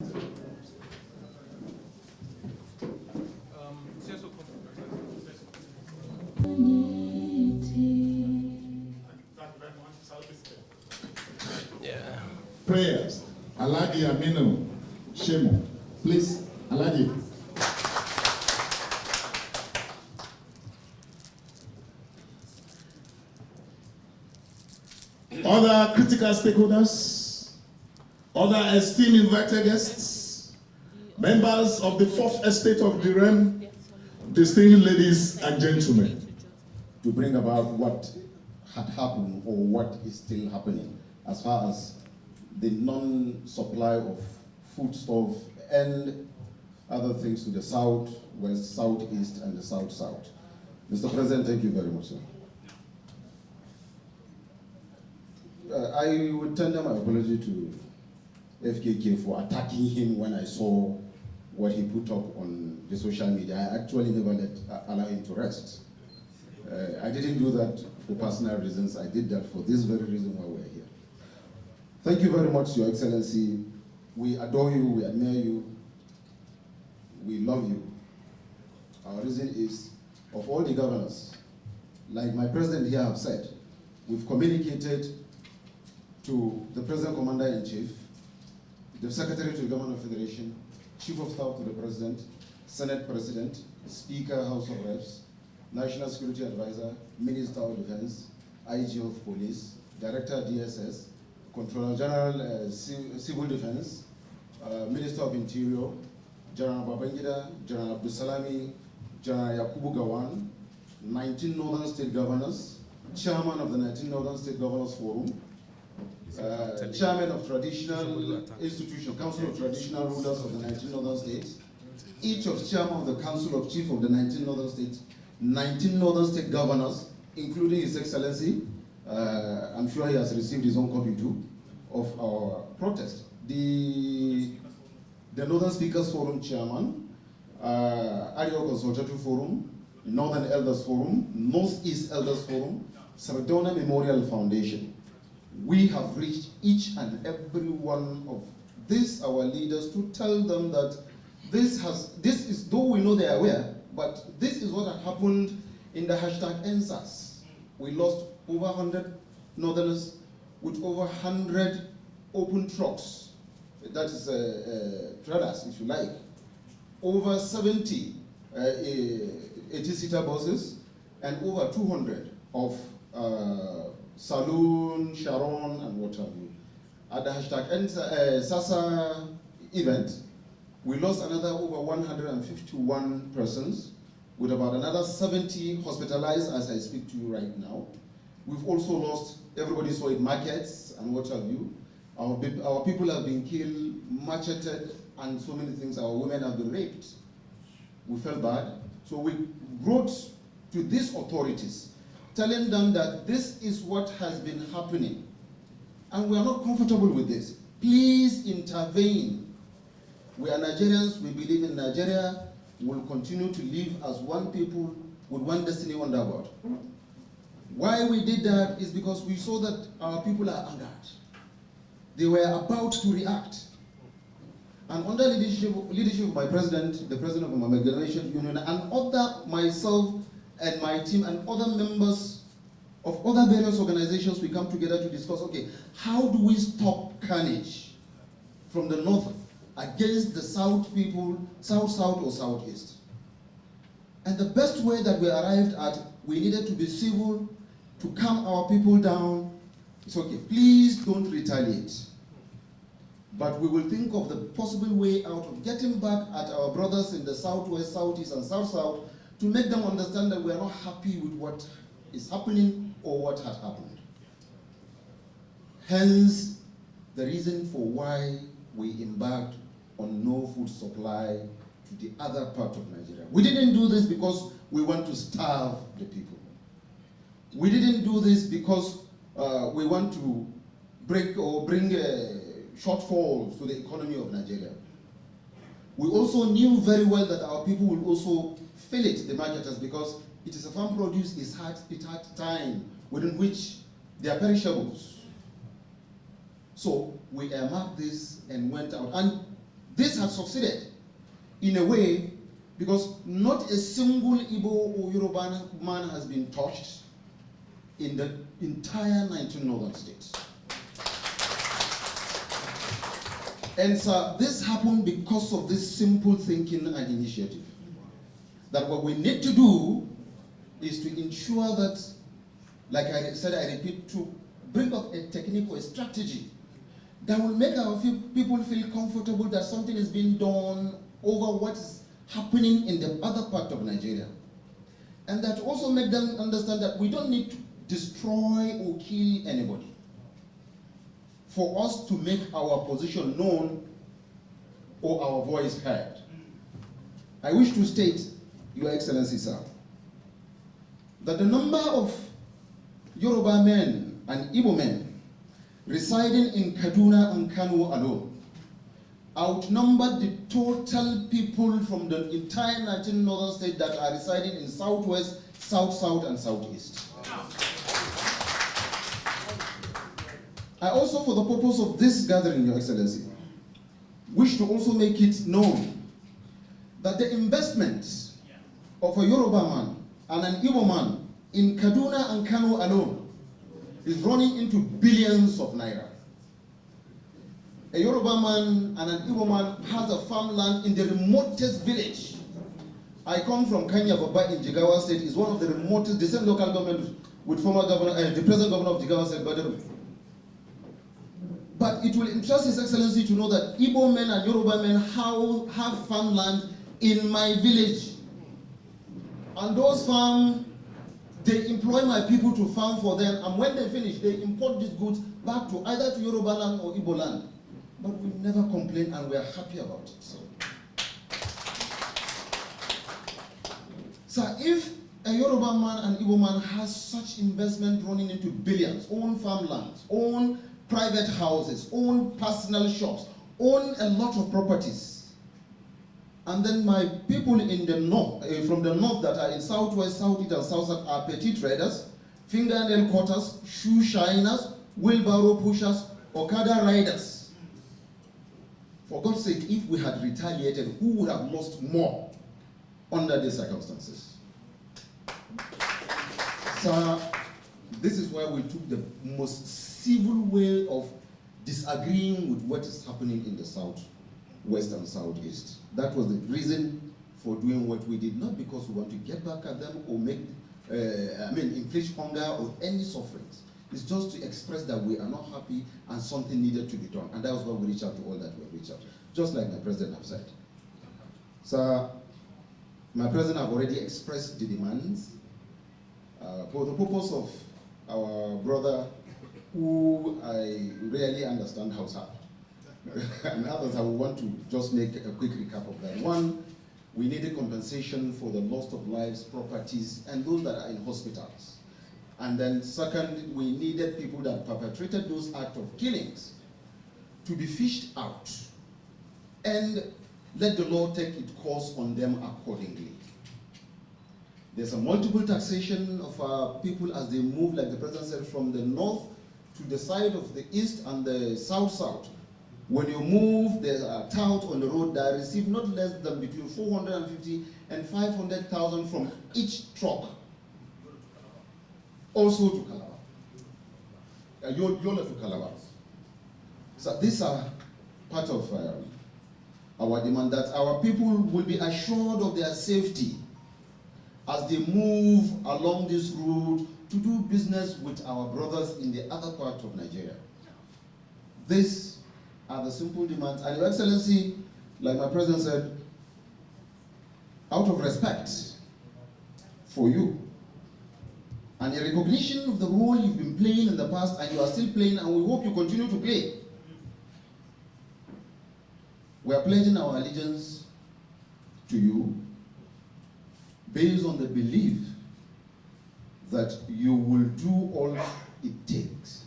Yeah. Prayers. Alhaji Aminu Shemo. Please, Alhaji. Other critical stakeholders, other esteemed invited guests, members of the Fourth Estate of the Realm, distinguished ladies and gentlemen, to bring about what had happened or what is still happening as far as the non-supply of foodstuff and other things to the south, west, southeast, and the south-south. Mr. President, thank you very much, sir. I would tender my apology to FKK for attacking him when I saw what he put up on the social media. I actually never allow him to rest. I didn't do that for personal reasons. I did that for this very reason why we're here. Thank you very much, Your Excellency. We adore you, we admire you, we love you. Our reason is, of all the governors, like my president here have said, we've communicated to the President Commander-in-Chief, the Secretary to the Government of Federation, Chief of Staff to the President, Senate President, Speaker, House of Reps, National Security Advisor, Minister of Defense, IG of Police, Director DSS, Controller General Civil Defense, Minister of Interior, General Babangida, General Abdusalami, General Yakubu Gawan, 19 Northern State Governors, Chairman of the 19 Northern State Governors Forum, Chairman of Traditional Institution, Council of Traditional Rulers of the 19 Northern States, each of Chairman of the Council of Chief of the 19 Northern States, 19 Northern State Governors, including His Excellency. I'm sure he has received his own copy too, of our protest. The Northern Speakers Forum Chairman, Arewa Consultative Forum, Northern Elders Forum, Northeast Elders Forum, Sardauna Memorial Foundation. We have reached each and every one of these, our leaders, to tell them that this is, though we know they are aware, but this is what had happened in the hashtag NSAS. We lost over 100 Northerners with over 100 open trucks, that is traders, if you like, over 70 80-seater buses, and over 200 of Saloon, Sharon, and what have you. At the hashtag Sasa event, we lost another over 151 persons, with about another 70 hospitalized as I speak to you right now. We've also lost, everybody saw it, markets and what have you. Our people have been killed, macheted, and so many things. Our women have been raped. We felt bad. So we wrote to these authorities, telling them that this is what has been happening. And we are not comfortable with this. Please intervene. We are Nigerians, we believe in Nigeria, we will continue to live as one people with one destiny under God. Why we did that is because we saw that our people are angered. They were about to react. And under leadership of my president, the president of the Amalgamated Union, and other, myself and my team and other members of other various organizations, we come together to discuss, okay, how do we stop carnage from the north against the south people, south-south or southeast? And the best way that we arrived at, we needed to be civil, to calm our people down. It's okay, please don't retaliate. But we will think of the possible way out of getting back at our brothers in the southwest, southeast, and south-south to make them understand that we are not happy with what is happening or what had happened. Hence, the reason for why we embarked on no food supply to the other part of Nigeria. We didn't do this because we want to starve the people. We didn't do this because we want to break or bring shortfalls to the economy of Nigeria. We also knew very well that our people will also feel it, the marketers, because it is a farm produce, it had time within which they are perishables. So we earmarked this and went out. And this has succeeded in a way because not a single Igbo or Yoruba man has been touched in the entire 19 northern states. And so this happened because of this simple thinking and initiative. That what we need to do is to ensure that, like I said, I repeat, to bring up a technique or a strategy that will make our people feel comfortable that something is being done over what is happening in the other part of Nigeria. And that also make them understand that we don't need to destroy or kill anybody for us to make our position known or our voice heard. I wish to state, Your Excellency, sir, that the number of Yoruba men and Igbo men residing in Kaduna and Kano alone outnumbered the total people from the entire 19 northern states that are residing in southwest, south, and southeast. I also, for the purpose of this gathering, Your Excellency, wish to also make it known that the investment of a Yoruba man and an Igbo man in Kaduna and Kano alone is running into billions of naira. A Yoruba man and an Igbo man has a farmland in the remotest village. I come from Kenya Baba in Jigawa State. It's one of the remotest, the same local government with former governor, the present governor of Jigawa State, Bello. But it will interest His Excellency to know that Igbo men and Yoruba men have farmland in my village. And those farms, they employ my people to farm for them, and when they finish, they import these goods back to either to Yoruba land or Igbo land. But we never complain, and we are happy about it. So if a Yoruba man and Igbo man has such investment running into billions, own farmlands, own private houses, own personal shops, own a lot of properties, and then my people in the north, from the north that are in southwest, southeast, and south are petty traders, fingernail cutters, shoe shiners, wheelbarrow pushers, Okada riders. For God's sake, if we had retaliated, who would have lost more under these circumstances? So, this is why we took the most civil way of disagreeing with what is happening in the south, west, and southeast. That was the reason for doing what we did, not because we want to get back at them or make, inflict hunger or any sufferings. It's just to express that we are not happy and something needed to be done. And that was why we reached out to all that we have reached out, just like my president have said. So, my president have already expressed the demands for the purpose of our brother, who I really understand how's up. And others, I want to just make a quick recap of that. One, we needed compensation for the loss of lives, properties, and those that are in hospitals. And then second, we needed people that perpetrated those acts of killings to be fished out and let the law take its course on them accordingly. There's a multiple taxation of our people as they move, like the president said, from the north to the side of the east and the south-south. When you move, there's a tout on the road that receive not less than between 450 and 500,000 from each truck. Also to Calabar. Yola to Calabar. So these are part of our demand, that our people will be assured of their safety as they move along this route to do business with our brothers in the other part of Nigeria. These are the simple demands. And Your Excellency, like my president said, out of respect for you, and a recognition of the role you've been playing in the past and you are still playing, and we hope you continue to play, we are pledging our allegiance to you based on the belief that you will do all it takes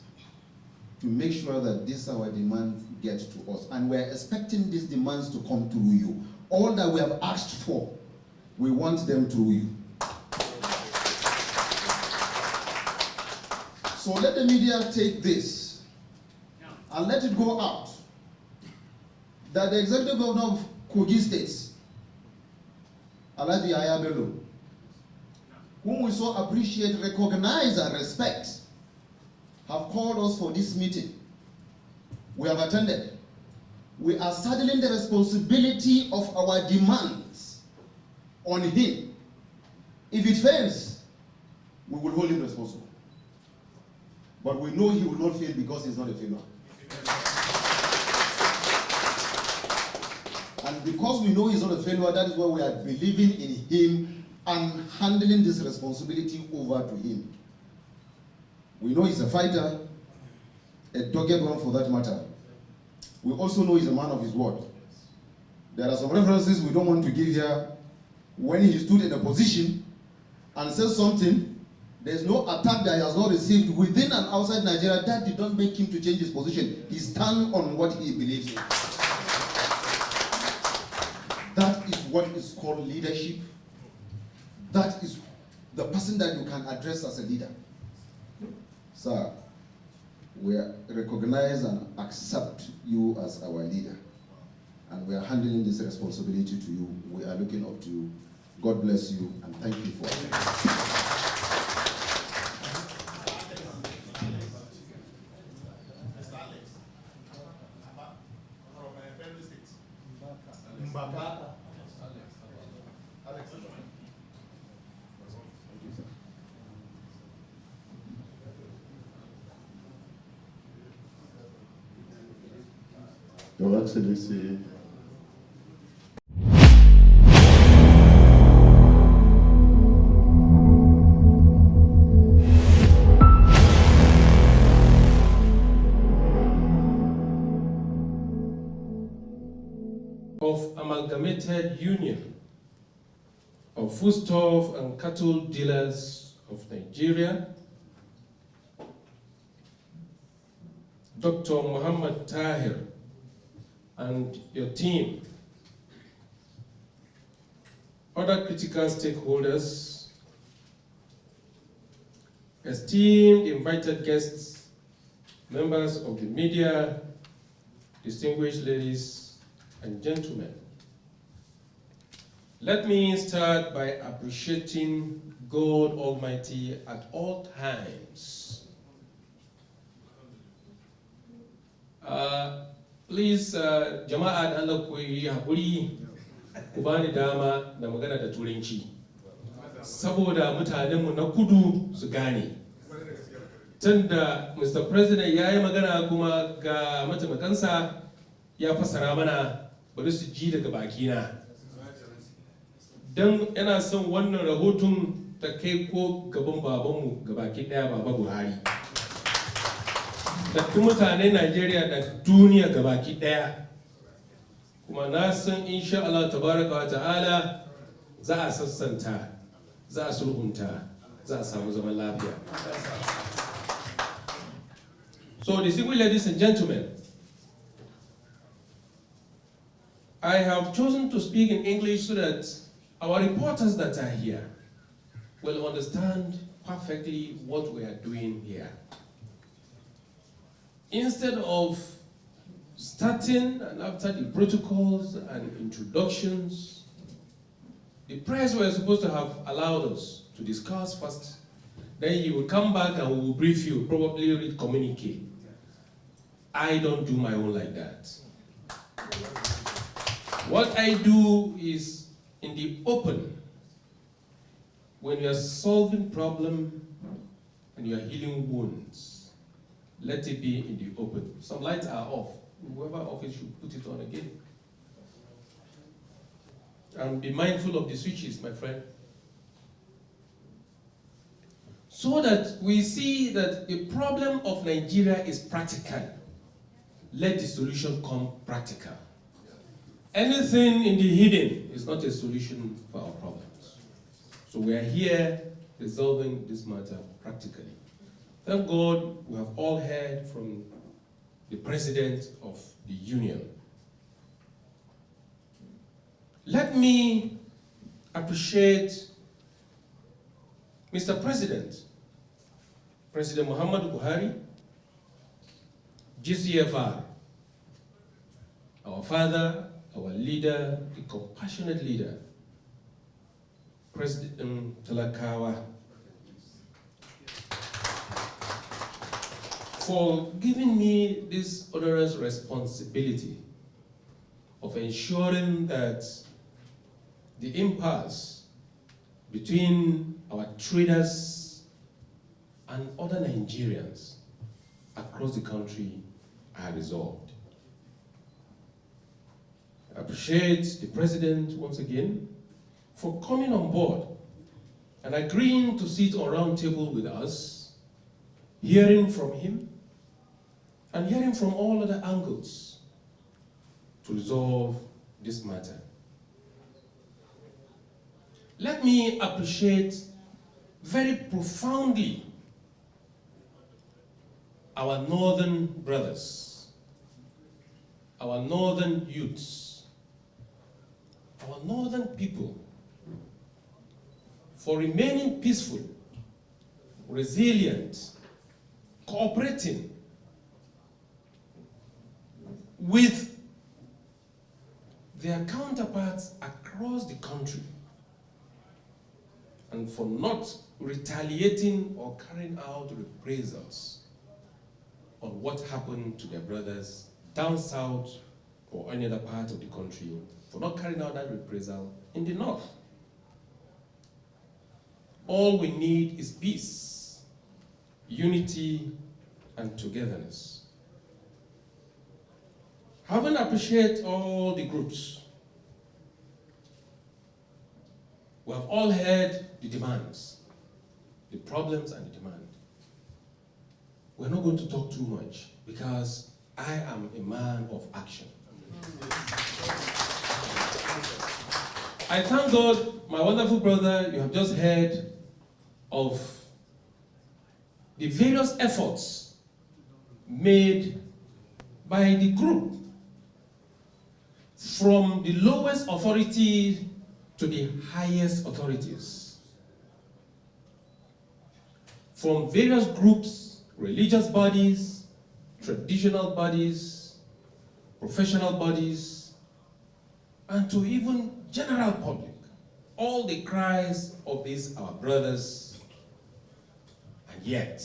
to make sure that this our demands get to us. And we're expecting these demands to come through you. All that we have asked for, we want them through you. So let the media take this and let it go out that the executive governor of Kogi State, Yahaya Bello, whom we so appreciate, recognize, and respect, have called us for this meeting. We have attended. We are saddling the responsibility of our demands on him. If it fails, we will hold him responsible. But we know he will not fail because he's not a failure. And because we know he's not a failure, that is why we are believing in him and handing this responsibility over to him. We know he's a fighter, a dogged one for that matter. We also know he's a man of his word. There are some references we don't want to give here. When he stood in a position and said something, there's no attack that he has not received within and outside Nigeria. That did not make him to change his position. He stands on what he believes in. That is what is called leadership. That is the person that you can address as a leader. Sir, we recognize and accept you as our leader. And we are handling this responsibility to you. We are looking up to you. God bless you and thank you for it. Your Excellency, of Amalgamated Union of Foodstuff and Cattle Dealers of Nigeria, Dr. Muhammad Tahir, and your team, other critical stakeholders, esteemed invited guests, members of the media, distinguished ladies and gentlemen. Let me start by appreciating God Almighty at all times. Please, jama'a da Allah ku yi haƙuri ku bani dama da magana da turanci saboda mutanenmu na kudu su gane. Tunda Mr. President ya yi magana kuma ga mataimakansa ya fassara mana, bari su ji daga bakina. Don yana son wannan rahoton ta kai ko gaban babanmu gabaki daya, Baba Buhari. Da duk mutanen Najeriya da duniya gabaki daya. Kuma na san insha Allah tabaraka wa ta'ala za a sassanta, za a sulhunta, za a samu zaman lafiya. So, distinguished ladies and gentlemen, I have chosen to speak in English so that our reporters that are here will understand perfectly what we are doing here. Instead of starting and after the protocols and introductions, the press were supposed to have allowed us to discuss first. Then you will come back and we will brief you, probably read communique. I don't do my own like that. What I do is in the open. When you are solving problem and you are healing wounds, let it be in the open. Some lights are off. Whoever off it should put it on again. And be mindful of the switches, my friend. So that we see that the problem of Nigeria is practical. Let the solution come practical. Anything in the hidden is not a solution for our problems. So we are here resolving this matter practically. Thank God we have all heard from the President of the Union. Let me appreciate Mr. President, President Muhammadu Buhari, GCFR, our father, our leader, the compassionate leader, President Talakawa, for giving me this onerous responsibility of ensuring that the impasse between our traders and other Nigerians across the country are resolved. I appreciate the President once again for coming on board and agreeing to sit on a round table with us, hearing from him and hearing from all other angles to resolve this matter. Let me appreciate very profoundly our northern brothers, our northern youths, our northern people for remaining peaceful, resilient, cooperating with their counterparts across the country, and for not retaliating or carrying out reprisals on what happened to their brothers down south or any other part of the country, for not carrying out that reprisal in the north. All we need is peace, unity, and togetherness. Having appreciated all the groups, we have all heard the demands, the problems and the demand. We're not going to talk too much because I am a man of action. I thank God, my wonderful brother, you have just heard of the various efforts made by the group from the lowest authority to the highest authorities. From various groups, religious bodies, traditional bodies, professional bodies, and to even general public. All the cries of these our brothers, and yet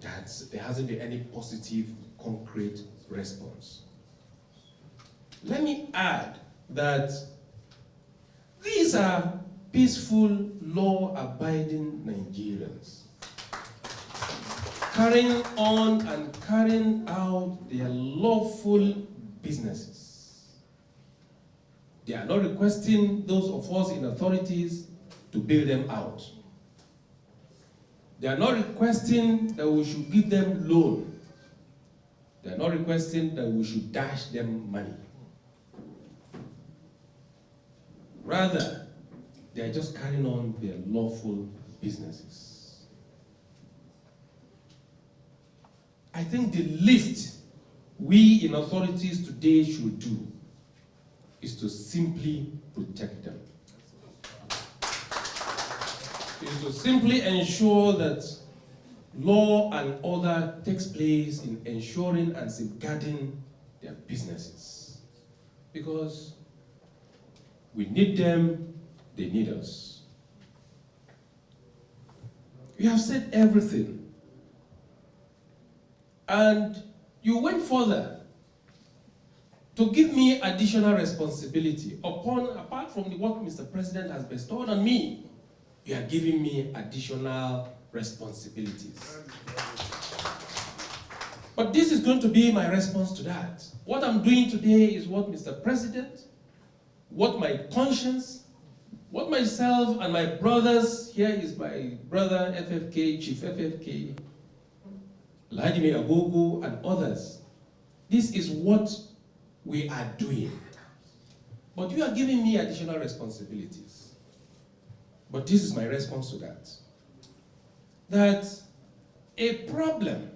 there hasn't been any positive, concrete response. Let me add that these are peaceful, law-abiding Nigerians carrying on and carrying out their lawful businesses. They are not requesting those of us in authorities to bail them out. They are not requesting that we should give them loan. They are not requesting that we should dash them money. Rather, they are just carrying on their lawful businesses. I think the least we in authorities today should do is to simply protect them. Is to simply ensure that law and order takes place in ensuring and safeguarding their businesses. Because we need them, they need us. You have said everything. And you went further to give me additional responsibility apart from what Mr. President has bestowed on me. You are giving me additional responsibilities. But this is going to be my response to that. What I'm doing today is what Mr. President, what my conscience, what myself and my brothers, here is my brother FFK, Chief FFK, Vladimir Agogo and others. This is what we are doing. But you are giving me additional responsibilities. But this is my response to that. That a problem,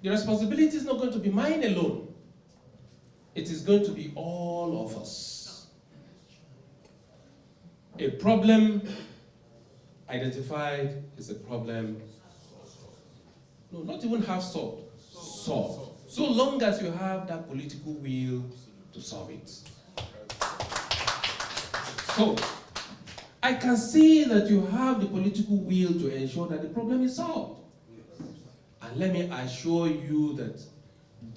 the responsibility is not going to be mine alone. It is going to be all of us. A problem identified is a problem, no, not even half solved, solved. so long as you have that political will to solve it. So, I can see that you have the political will to ensure that the problem is solved. And let me assure you that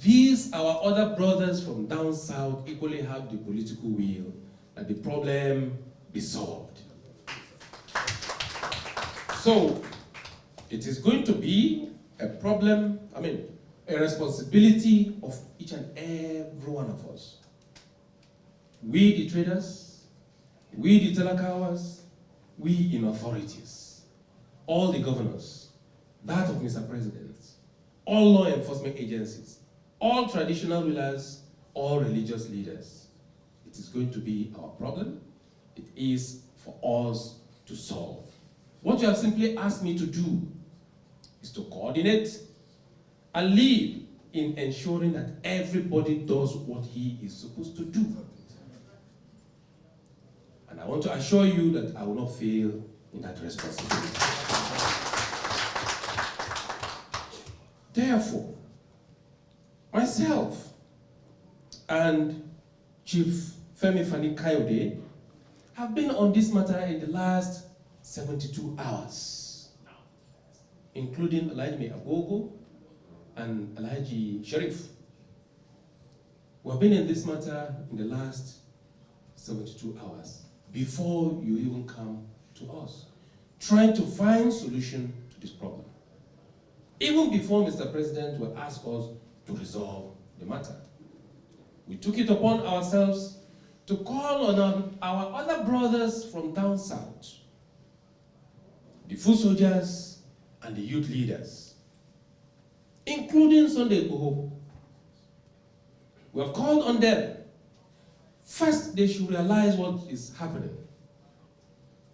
these, our other brothers from down south, equally have the political will that the problem be solved. So, it is going to be a problem, a responsibility of each and every one of us. We the traders, we the telakawas, we in authorities, all the governors, that of Mr. President, all law enforcement agencies, all traditional rulers, all religious leaders. It is going to be our problem. It is for us to solve. What you have simply asked me to do is to coordinate and lead in ensuring that everybody does what he is supposed to do. And I want to assure you that I will not fail in that responsibility. Therefore, myself and Chief Femi Fani Kayode have been on this matter in the last 72 hours, including Alhaji Abogo and Alhaji Sharif. We have been in this matter in the last 72 hours before you even come to us, trying to find solution to this problem. Even before Mr. President will ask us to resolve the matter. We took it upon ourselves to call on our other brothers from down south, the foot soldiers and the youth leaders, including Sunday Igboho. We have called on them. First, they should realize what is happening.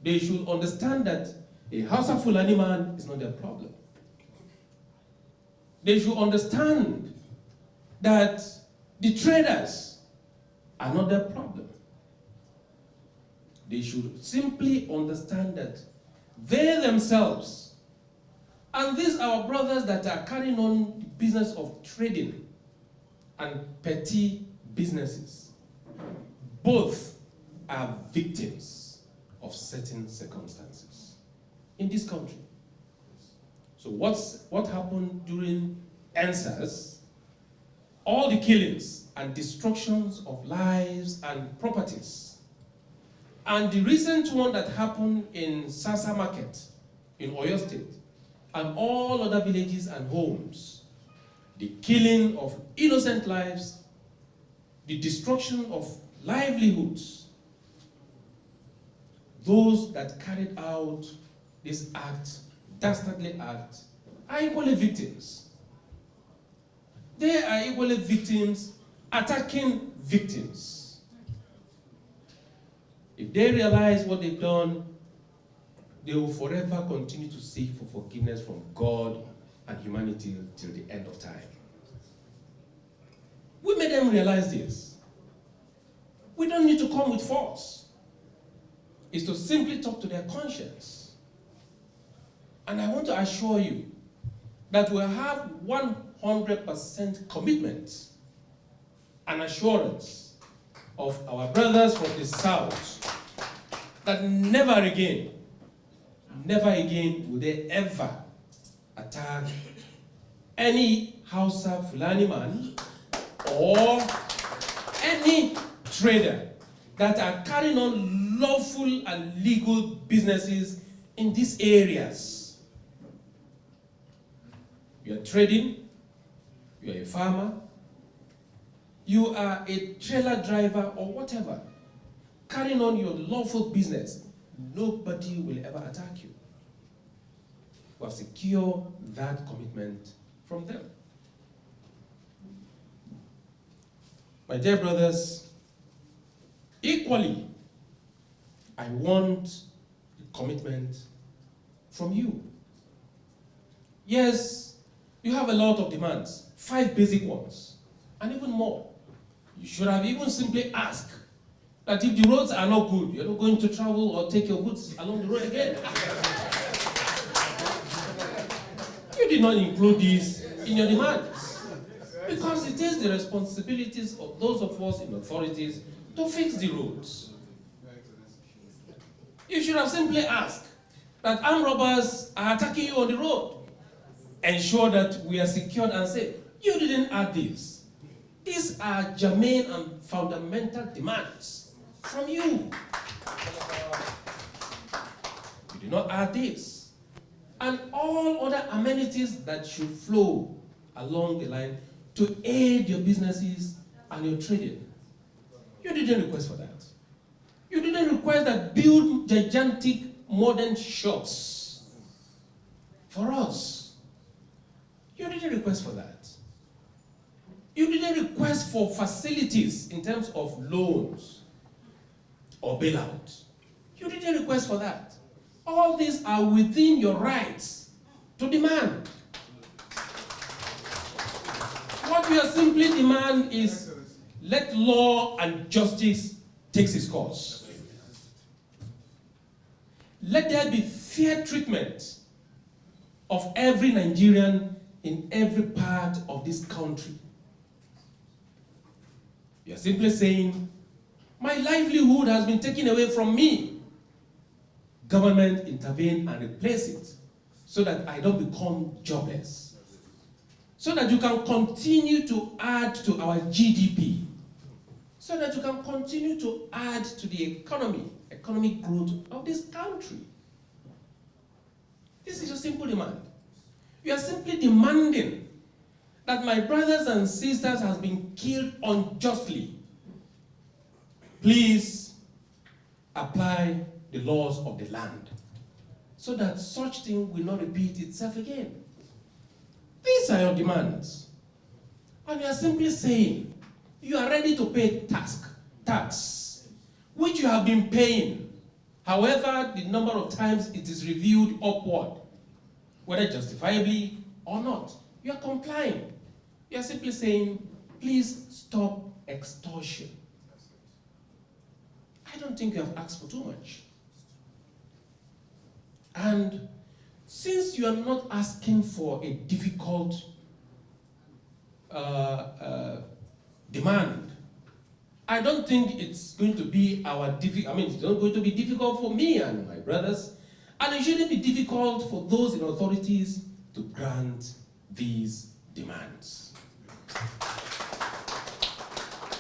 They should understand that a Hausa Fulani man is not their problem. They should understand that the traders are not their problem. They should simply understand that they themselves, and these our brothers that are carrying on the business of trading and petty businesses, both are victims of certain circumstances in this country. So what happened during NSAS, all the killings and destructions of lives and properties, and the recent one that happened in Sasa Market in Oyo State, and all other villages and homes, the killing of innocent lives, the destruction of livelihoods, those that carried out this act, dastardly act, are equally victims. They are equally victims attacking victims. If they realize what they've done, they will forever continue to seek for forgiveness from God and humanity till the end of time. We made them realize this. We don't need to come with force. It's to simply talk to their conscience. And I want to assure you that we have 100% commitment and assurance of our brothers from the south that never again will they ever attack any Hausa Fulani man or any trader that are carrying on lawful and legal businesses in these areas. You are trading, you are a farmer, you are a trailer driver or whatever, carrying on your lawful business, nobody will ever attack you. We have secured that commitment from them. My dear brothers, equally, I want the commitment from you. Yes, you have a lot of demands, 5 basic ones, and even more. You should have even simply asked that if the roads are not good, you're not going to travel or take your goods along the road again. You did not include these in your demands. Because it is the responsibilities of those of us in authorities to fix the roads. You should have simply asked that armed robbers are attacking you on the road. Ensure that we are secured and safe. You didn't add this. These are germane and fundamental demands from you. You did not add this. And all other amenities that should flow along the line to aid your businesses and your trading. You didn't request for that. You didn't request that build gigantic modern shops for us. You didn't request for that. You didn't request for facilities in terms of loans or bailout. You didn't request for that. All these are within your rights to demand. What we are simply demand is let law and justice take its course. Let there be fair treatment of every Nigerian in every part of this country. You are simply saying, my livelihood has been taken away from me. Government intervene and replace it so that I don't become jobless. So that you can continue to add to our GDP. So that you can continue to add to the economic growth of this country. This is your simple demand. You are simply demanding that my brothers and sisters have been killed unjustly. Please apply the laws of the land so that such thing will not repeat itself again. These are your demands. And you are simply saying, you are ready to pay tax, which you have been paying. However, the number of times it is reviewed upward, whether justifiably or not, you are complying. You are simply saying, please stop extortion. I don't think you have asked for too much. And since you are not asking for a difficult demand, I don't think it's going to be it's not going to be difficult for me and my brothers, and it shouldn't be difficult for those in authorities to grant these demands.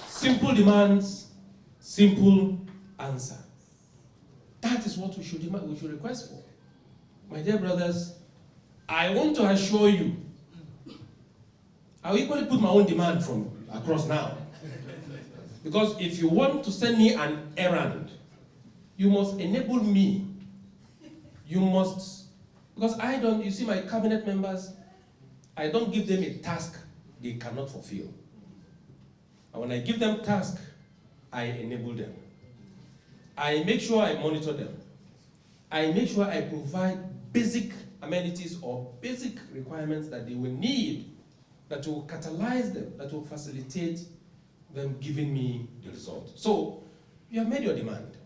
Simple demands, simple answer. That is what we should request for. My dear brothers, I want to assure you, I will equally put my own demand from across now. Because if you want to send me an errand, you must enable me. You must, because you see my cabinet members, I don't give them a task they cannot fulfill. And when I give them task, I enable them. I make sure I monitor them. I make sure I provide basic amenities or basic requirements that they will need, that will catalyze them, that will facilitate them giving me the result. So, you have made your demand.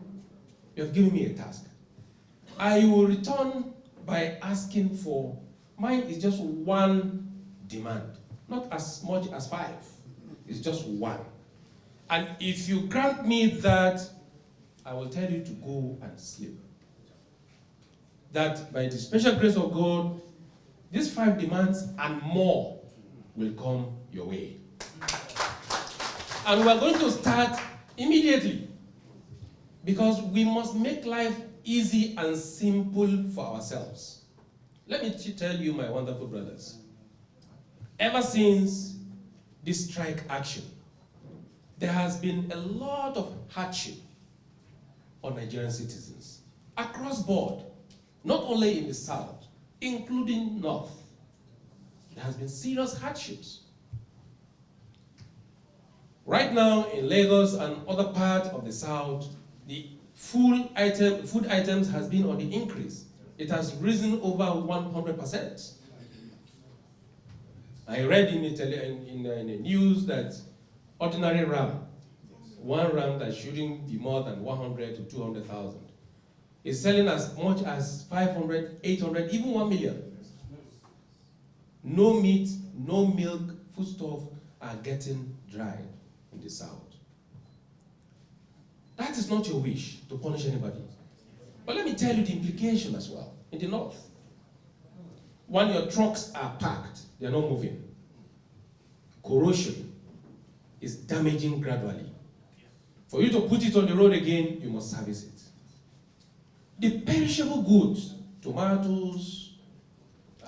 You have given me a task. I will return by asking for, mine is just one demand, not as much as 5. It's just one. And if you grant me that, I will tell you to go and sleep. That by the special grace of God, these 5 demands and more will come your way. And we are going to start immediately, because we must make life easy and simple for ourselves. Let me tell you, my wonderful brothers, ever since this strike action, there has been a lot of hardship on Nigerian citizens across board, not only in the south, including north. There has been serious hardships. Right now in Lagos and other parts of the south, the food items has been on the increase. It has risen over 100%. I read in the news that ordinary ram, one ram that shouldn't be more than 100 to 200,000, is selling as much as 500, 800, even 1 million. No meat, no milk, foodstuff are getting dry in the south. That is not your wish to punish anybody. But let me tell you the implication as well in the north. When your trucks are parked, they're not moving. Corrosion is damaging gradually. For you to put it on the road again, you must service it. The perishable goods, tomatoes,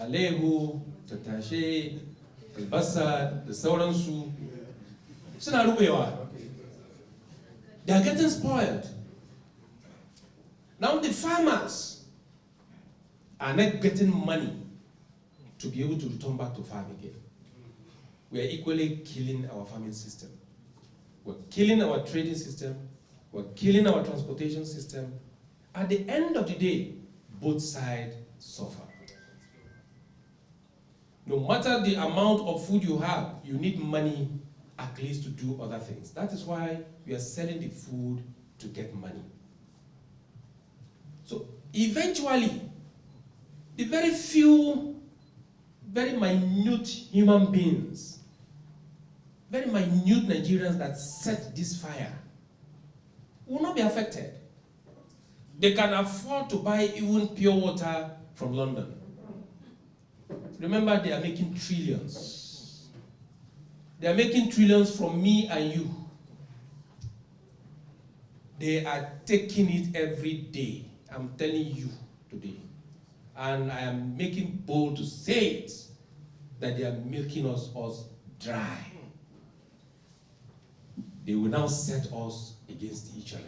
alehu, tatashe, albasa, the sauransu, suna rubewa. They are getting spoiled. Now the farmers are not getting money to be able to return back to farm again. We are equally killing our farming system. We're killing our trading system. We're killing our transportation system. At the end of the day, both sides suffer. No matter the amount of food you have, you need money at least to do other things. That is why we are selling the food to get money. So eventually, the very few, very minute human beings, very minute Nigerians that set this fire will not be affected. They can afford to buy even pure water from London. Remember, they are making trillions. They are making trillions from me and you. They are taking it every day. I'm telling you today. And I am making bold to say it, that they are milking us dry. They will now set us against each other.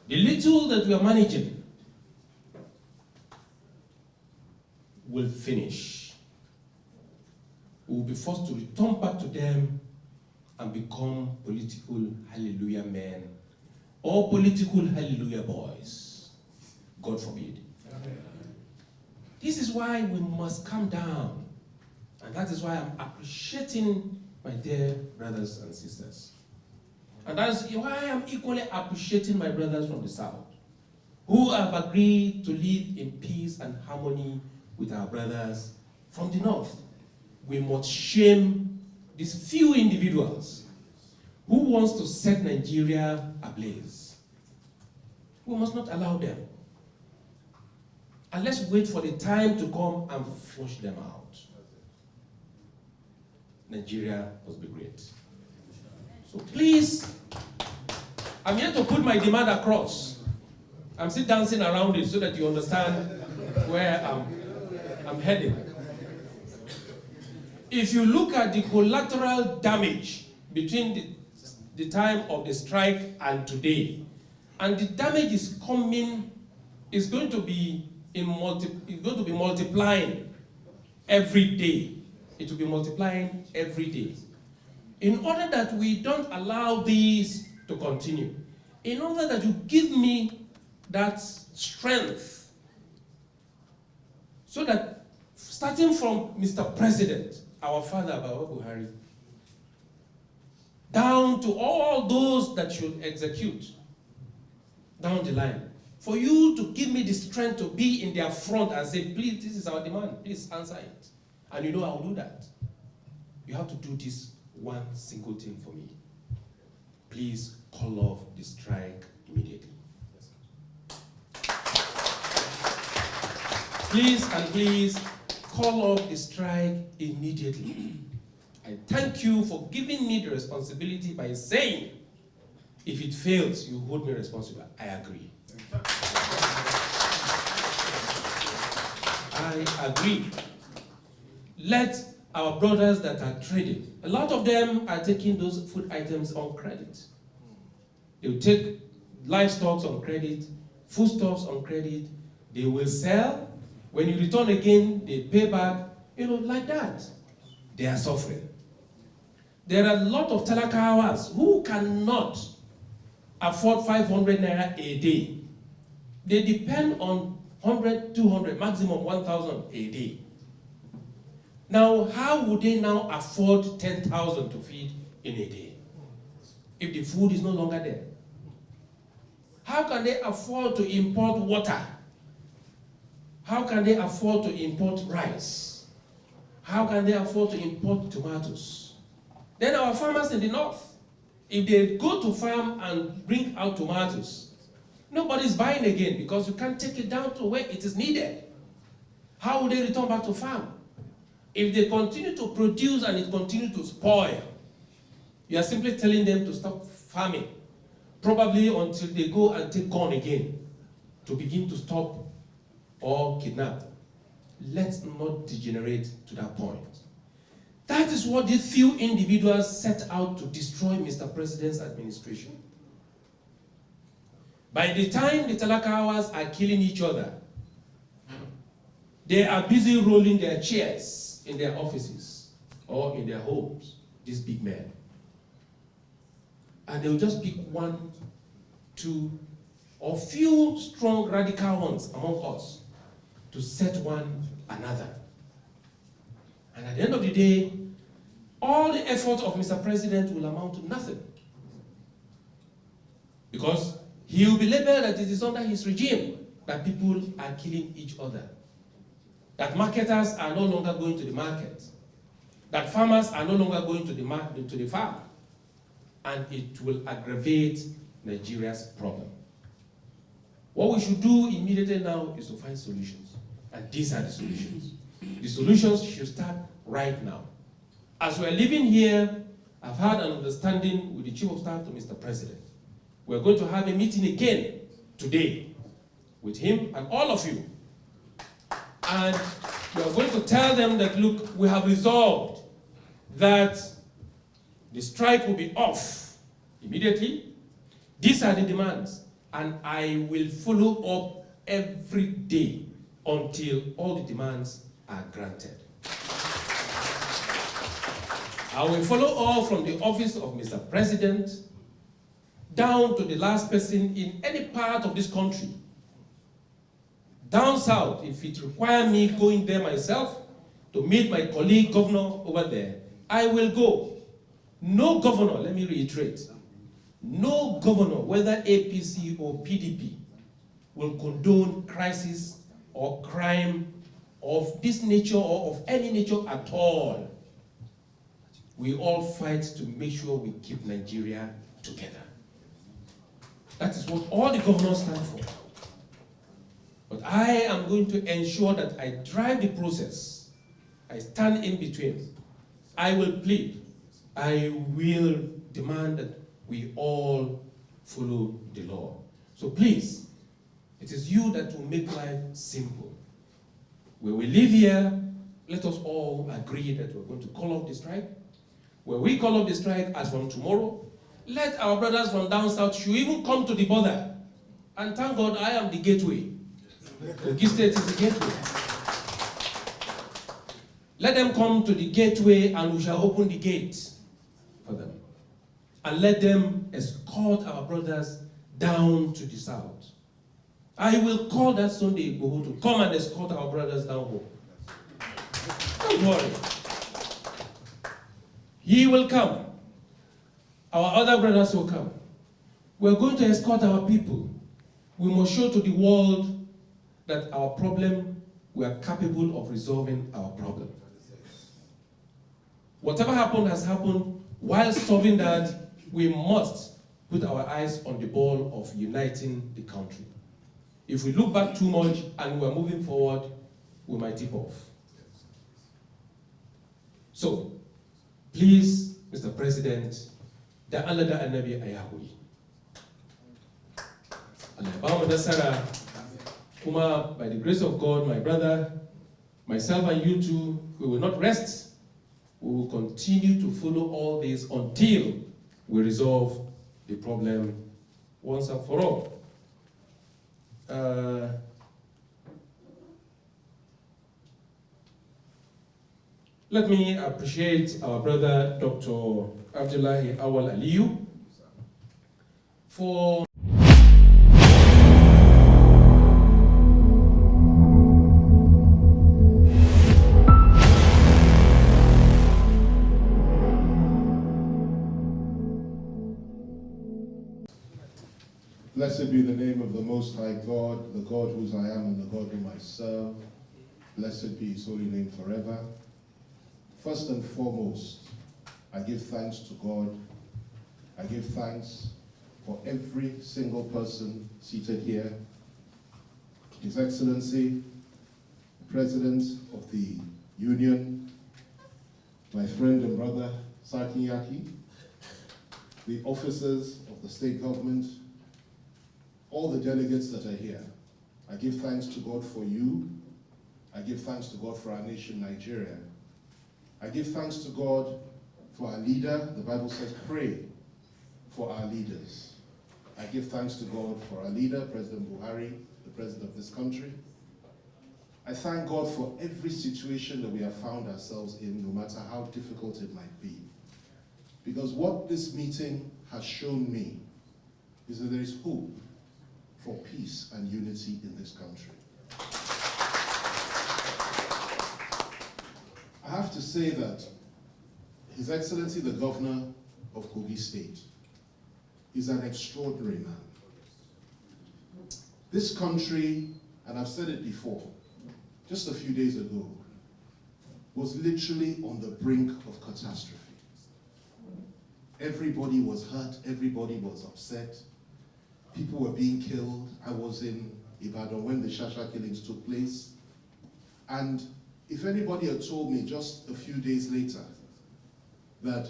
The little that we are managing will finish. We will be forced to return back to them and become political hallelujah men or political hallelujah boys. God forbid. Amen. This is why we must calm down. And that is why I'm appreciating my dear brothers and sisters. And that's why I'm equally appreciating my brothers from the south, who have agreed to live in peace and harmony with our brothers from the north. We must shame these few individuals who wants to set Nigeria ablaze. We must not allow them. And let's wait for the time to come and flush them out. Nigeria must be great. So please, I'm here to put my demand across. I'm still dancing around it so that you understand where I'm heading. If you look at the collateral damage between the time of the strike and today, and the damage is coming, is going to be multiplying every day. It will be multiplying every day. In order that we don't allow these to continue, in order that you give me that strength, so that starting from Mr. President, our father, Baba Buhari, down to all those that should execute down the line, for you to give me the strength to be in their front and say, please, this is our demand, please answer it. And you know I will do that. You have to do this one single thing for me. Please call off the strike immediately. Please and please call off the strike immediately. I thank you for giving me the responsibility by saying, if it fails, you hold me responsible. I agree. I agree. Let our brothers that are trading, a lot of them are taking those food items on credit. They will take livestock on credit, foodstuffs on credit. They will sell. When you return again, they pay back. Like that. They are suffering. There are a lot of talakawas who cannot afford 500 naira a day. They depend on 100, 200, maximum 1,000 a day. Now, how would they now afford 10,000 to feed in a day if the food is no longer there? How can they afford to import water? How can they afford to import rice? How can they afford to import tomatoes? Then our farmers in the north, if they go to farm and bring out tomatoes, nobody's buying again because you can't take it down to where it is needed. How will they return back to farm? If they continue to produce and it continues to spoil, you are simply telling them to stop farming, probably until they go and take corn again to begin to stop or kidnap. Let's not degenerate to that point. That is what these few individuals set out to destroy Mr. President's administration. By the time the Talakawas are killing each other, they are busy rolling their chairs in their offices or in their homes, these big men. And they'll just pick one, two, or few strong radical ones among us to set one another. And at the end of the day, all the effort of Mr. President will amount to nothing. Because he will be labeled that it is under his regime that people are killing each other. That marketers are no longer going to the market. That farmers are no longer going to the farm. And it will aggravate Nigeria's problem. What we should do immediately now is to find solutions. And these are the solutions. The solutions should start right now. As we're living here, I've had an understanding with the Chief of Staff to Mr. President. We're going to have a meeting again today with him and all of you. And we're going to tell them that, look, we have resolved that the strike will be off immediately. These are the demands. And I will follow up every day until all the demands are granted. I will follow all from the office of Mr. President down to the last person in any part of this country. Down south, if it requires me going there myself to meet my colleague governor over there, I will go. No governor, let me reiterate, no governor, whether APC or PDP, will condone crisis or crime of this nature or of any nature at all. We all fight to make sure we keep Nigeria together. That is what all the governors stand for. But I am going to ensure that I drive the process. I stand in between. I will plead. I will demand that we all follow the law. So please, it is you that will make life simple. When we live here, let us all agree that we're going to call off the strike. When we call off the strike as from tomorrow, let our brothers from down south should even come to the border. And thank God I am the gateway. Kogi State is the gateway. Let them come to the gateway and we shall open the gate for them. And let them escort our brothers down to the south. I will call that Sunday Igboho to come and escort our brothers down home. Don't worry. He will come. Our other brothers will come. We're going to escort our people. We must show to the world that our problem, we are capable of resolving our problem. Whatever happened has happened. While solving that, we must put our eyes on the ball of uniting the country. If we look back too much and we're moving forward, we might tip off. So, please, Mr. President, da Allah da Annabi ayi hakuri. Allah ba mu nasara, kuma by the grace of God, my brother, myself and you too, we will not rest. We will continue to follow all this until we resolve the problem once and for all. Let me appreciate our brother, Dr. Abdullahi Awal Aliyu, for Blessed be the name of the Most High God, the God whose I am and the God whom I serve. Blessed be his holy name forever. First and foremost, I give thanks to God. I give thanks for every single person seated here. His Excellency, the President of the Union, my friend and brother, Sarkin Yaki, the officers of the state government, all the delegates that are here. I give thanks to God for you. I give thanks to God for our nation, Nigeria. I give thanks to God for our leader. The Bible says, pray for our leaders. I give thanks to God for our leader, President Buhari, the president of this country. I thank God for every situation that we have found ourselves in, no matter how difficult it might be. Because what this meeting has shown me is that there is hope for peace and unity in this country. I have to say that His Excellency the Governor of Kogi State is an extraordinary man. This country, and I've said it before, just a few days ago, was literally on the brink of catastrophe. Everybody was hurt, everybody was upset. People were being killed. I was in Ibadan when the Shasha killings took place. And if anybody had told me just a few days later that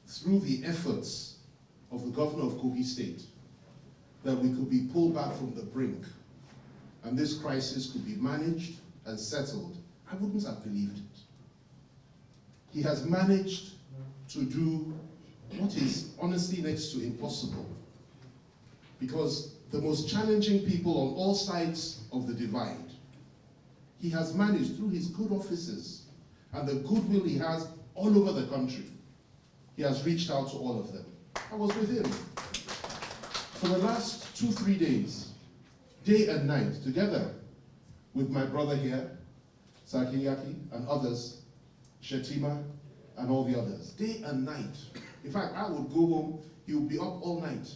through the efforts of the governor of Kogi State, that we could be pulled back from the brink and this crisis could be managed and settled, I wouldn't have believed it. He has managed to do what is honestly next to impossible. Because the most challenging people on all sides of the divide, he has managed through his good offices and the goodwill he has all over the country. He has reached out to all of them. I was with him for the last 2-3 days, day and night, together with my brother here, Sarkin Yaki, and others, Shetima, and all the others, day and night. In fact, I would go home, he would be up all night,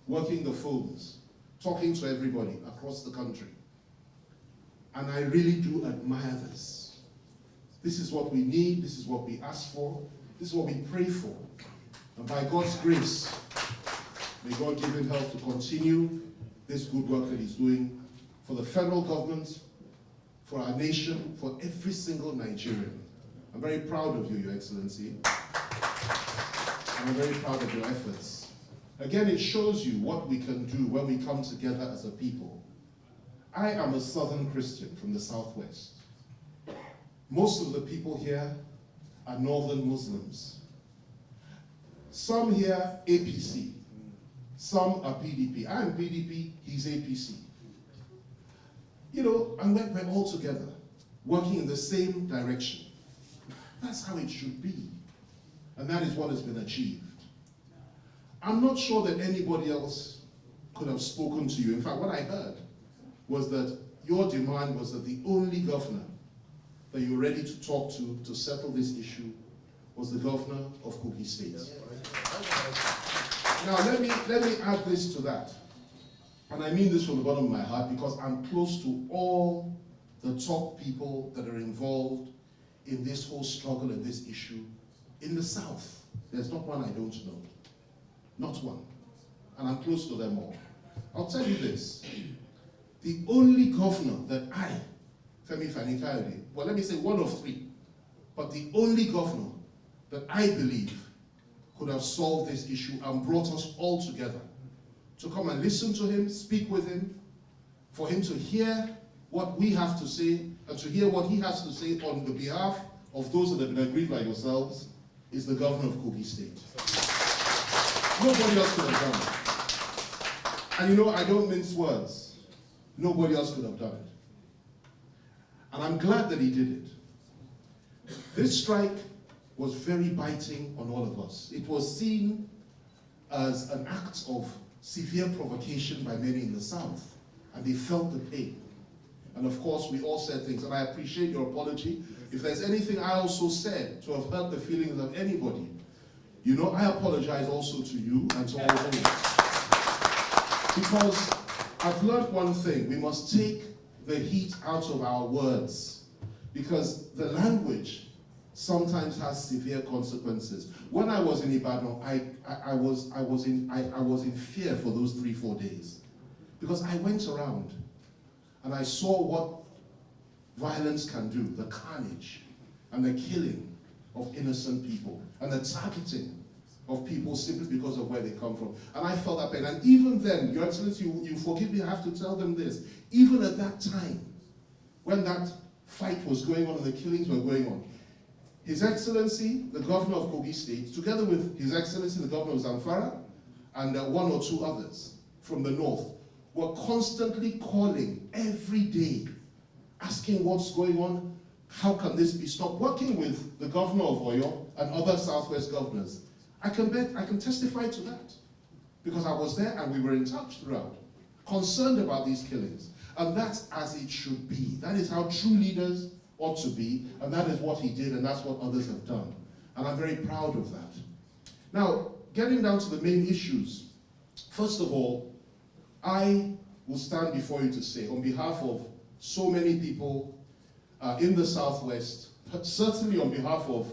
working the phones, talking to everybody across the country. And I really do admire this. This is what we need, this is what we ask for, this is what we pray for. And by God's grace, may God give him health to continue this good work that he's doing for the federal government, for our nation, for every single Nigerian. I'm very proud of you, Your Excellency. And I'm very proud of your efforts. Again, it shows you what we can do when we come together as a people. I am a Southern Christian from the Southwest. Most of the people here are Northern Muslims. Some here, APC. Some are PDP. I'm PDP, he's APC. You know, and we're all together, working in the same direction. That's how it should be. And that is what has been achieved. I'm not sure that anybody else could have spoken to you. In fact, what I heard was that your demand was that the only governor that you were ready to talk to settle this issue was the governor of Kogi State. Now, let me add this to that. And I mean this from the bottom of my heart because I'm close to all the top people that are involved in this whole struggle and this issue in the South. There's not one I don't know. Not one. And I'm close to them all. I'll tell you this. The only governor that I, Femi Fani-Kayode, well, let me say one of three, but the only governor that I believe could have solved this issue and brought us all together to come and listen to him, speak with him, for him to hear what we have to say and to hear what he has to say on the behalf of those that have been aggrieved like yourselves, is the governor of Kogi State. Nobody else could have done it. And you know, I don't mince words. Nobody else could have done it. And I'm glad that he did it. This strike was very biting on all of us. It was seen as an act of severe provocation by many in the South, and they felt the pain. And of course, we all said things, and I appreciate your apology. If there's anything I also said to have hurt the feelings of anybody, you know, I apologize also to you and to all of you. Because I've learned one thing: we must take the heat out of our words, because the language sometimes has severe consequences. When I was in Ibadan, I was in fear for those 3-4 days, because I went around and I saw what violence can do, the carnage and the killing of innocent people and the targeting of people simply because of where they come from. And I felt that pain. And even then, Your Excellency, you forgive me, I have to tell them this, even at that time, when that fight was going on and the killings were going on, His Excellency, the Governor of Kogi State, together with His Excellency, the Governor of Zamfara, and 1 or 2 others from the north, were constantly calling every day, asking what's going on, how can this be stopped, working with the Governor of Oyo and other Southwest governors. I can testify to that, because I was there and we were in touch throughout, concerned about these killings. And that's as it should be. That is how true leaders ought to be, and that is what he did, and that's what others have done. And I'm very proud of that. Now, getting down to the main issues, first of all, I will stand before you to say, on behalf of so many people in the Southwest, but certainly on behalf of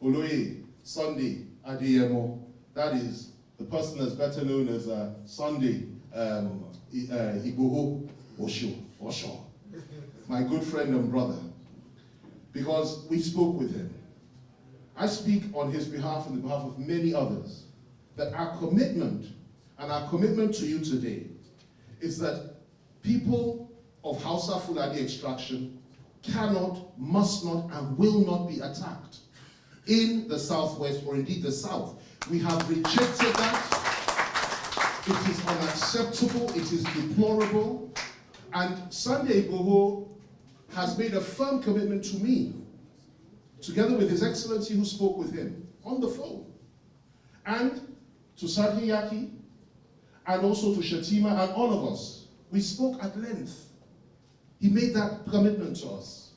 Oloye Sunday Adeyemo, that is the person that's better known as Sunday Igboho Osho, my good friend and brother, because we spoke with him. I speak on his behalf and the behalf of many others, that our commitment and our commitment to you today is that people of Hausa Fulani extraction cannot, must not, and will not be attacked in the Southwest, or indeed the South. We have rejected that. It is unacceptable, it is deplorable, and Sunday Igboho has made a firm commitment to me, together with His Excellency who spoke with him on the phone, and to Sadri Yaki, and also to Shatima and all of us. We spoke at length. He made that commitment to us.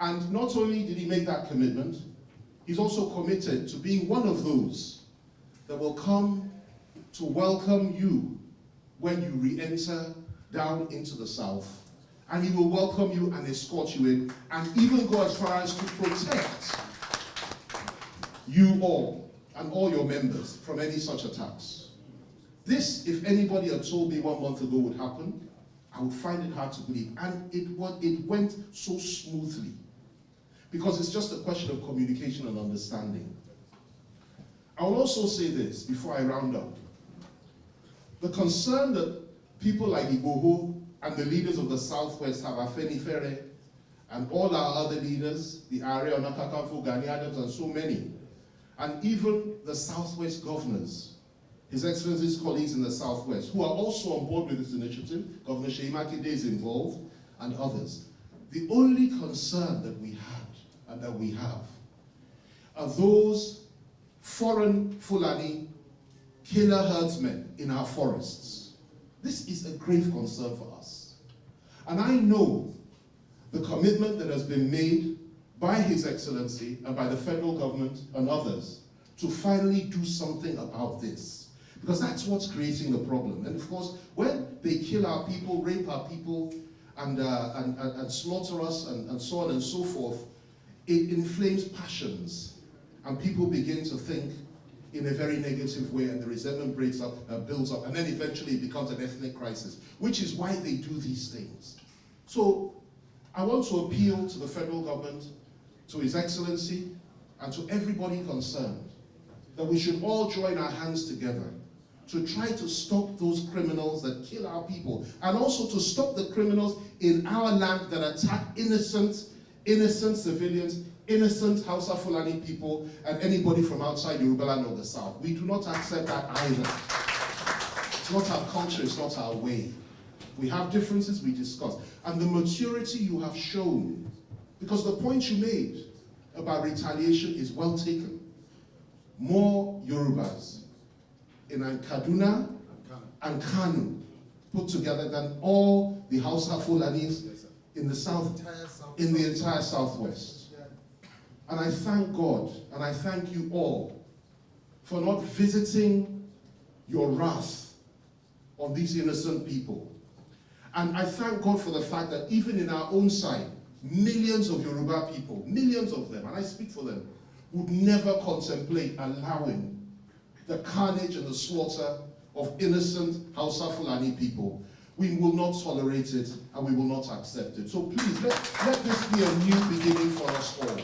And not only did he make that commitment, he's also committed to being one of those that will come to welcome you when you re-enter down into the South. And he will welcome you and escort you in, and even go as far as to protect you all and all your members from any such attacks. This, if anybody had told me 1 month ago would happen, I would find it hard to believe. And it went so smoothly, because it's just a question of communication and understanding. I will also say this before I round up. The concern that people like Igboho and the leaders of the Southwest have, Afenifere, and all our other leaders, the Are, Onakakanfo, Gani Adams, and so many, and even the Southwest governors, His Excellency's colleagues in the Southwest, who are also on board with this initiative, Governor Seyi Makinde is involved, and others. The only concern that we had, and that we have, are those foreign Fulani killer herdsmen in our forests. This is a grave concern for us. And I know the commitment that has been made by His Excellency and by the federal government and others to finally do something about this. Because that's what's creating the problem. And of course, when they kill our people, rape our people, and slaughter us, and so on and so forth, it inflames passions. And people begin to think in a very negative way, and the resentment builds up, and then eventually it becomes an ethnic crisis, which is why they do these things. So I want to appeal to the federal government, to His Excellency, and to everybody concerned, that we should all join our hands together to try to stop those criminals that kill our people, and also to stop the criminals in our land that attack innocent civilians, innocent Hausa Fulani people, and anybody from outside Yorubaland or the South. We do not accept that either. It's not our culture, it's not our way. We have differences, we discuss. And the maturity you have shown, because the point you made about retaliation is well taken. More Yorubas in Kaduna and Kanu put together than all the Hausa Fulanis in the South, in the entire Southwest. And I thank God, and I thank you all for not visiting your wrath on these innocent people. And I thank God for the fact that even in our own side, millions of Yoruba people, millions of them, and I speak for them, would never contemplate allowing the carnage and the slaughter of innocent Hausa Fulani people. We will not tolerate it and we will not accept it. So please, let this be a new beginning for us all.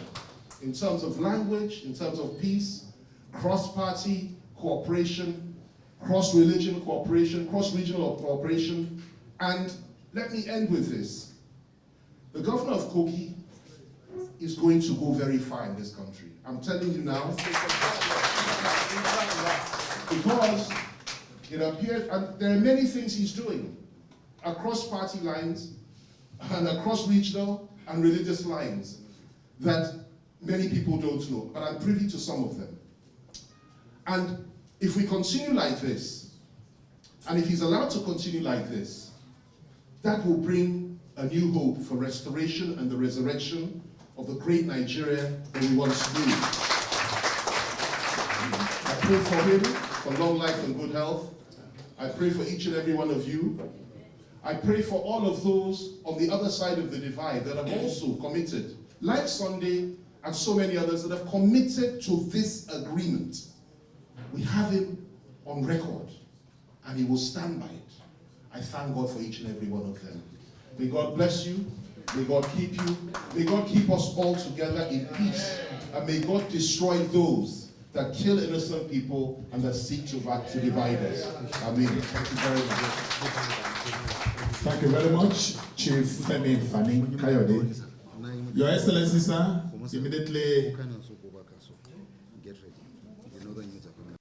In terms of language, in terms of peace, cross-party cooperation, cross-religion cooperation, cross-regional cooperation. And let me end with this. The governor of Kogi is going to go very far in this country. I'm telling you now. Because it appears, and there are many things he's doing across party lines and across regional and religious lines that many people don't know, but I'm privy to some of them. And if we continue like this, and if he's allowed to continue like this, that will bring a new hope for restoration and the resurrection of the great Nigeria that we once knew. I pray for him, for long life and good health. I pray for each and every one of you. I pray for all of those on the other side of the divide that have also committed, like Sunday and so many others that have committed to this agreement. We have him on record, and he will stand by it. I thank God for each and every one of them. May God bless you. May God keep you. May God keep us all together in peace. And may God destroy those that kill innocent people and that seek to divide us. Amen. Thank you very much. Thank you very much, Chief Femi Fani Kayode. Your Excellency, sir, immediately. Get ready. You know the news are coming.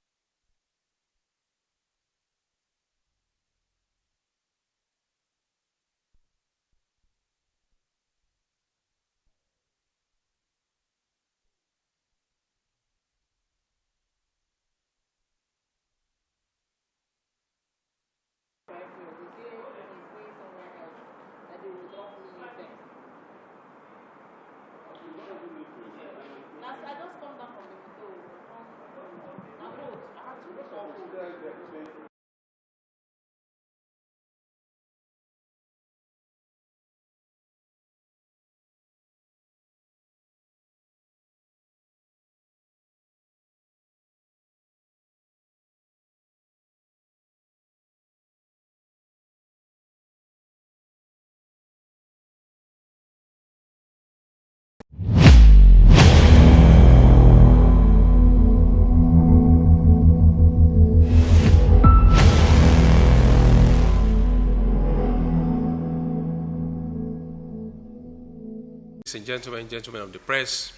Ladies and gentlemen of the press,